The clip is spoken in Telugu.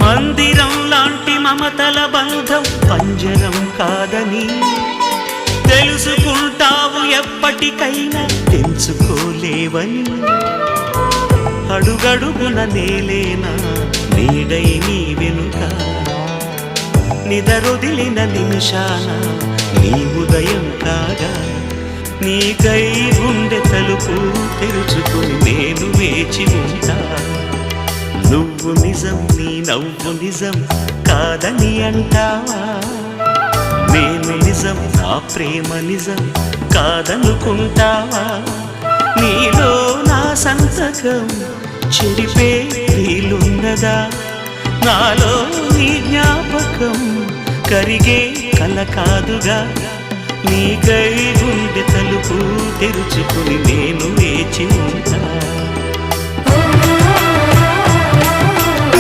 మందిరం లాంటి మమతల బంధం పంజరం కాదని తెలుసుకుంటావు ఎప్పటికైనా తెంచుకోలేవని అడుగడుగున నేలేనా నీడై నీ వెనుక నిదరొదిలిన నిమిషాన నీ ఉదయం కాగా నీకై గుండె తలుపు తెరుచుకుని నేను వేచి ఉంటా నువ్వు నిజం నీ నవ్వు నిజం కాదని అంటావా నేను నిజం నా ప్రేమ నిజం కాదనుకుంటావా నీలో నా సంతకం చెరిపే వీలున్నదా నాలో నీ జ్ఞాపకం కరిగే కల కాదుగా నీకై గుండె తలుపు తెరుచుకుని నేను వేచి ఉంటా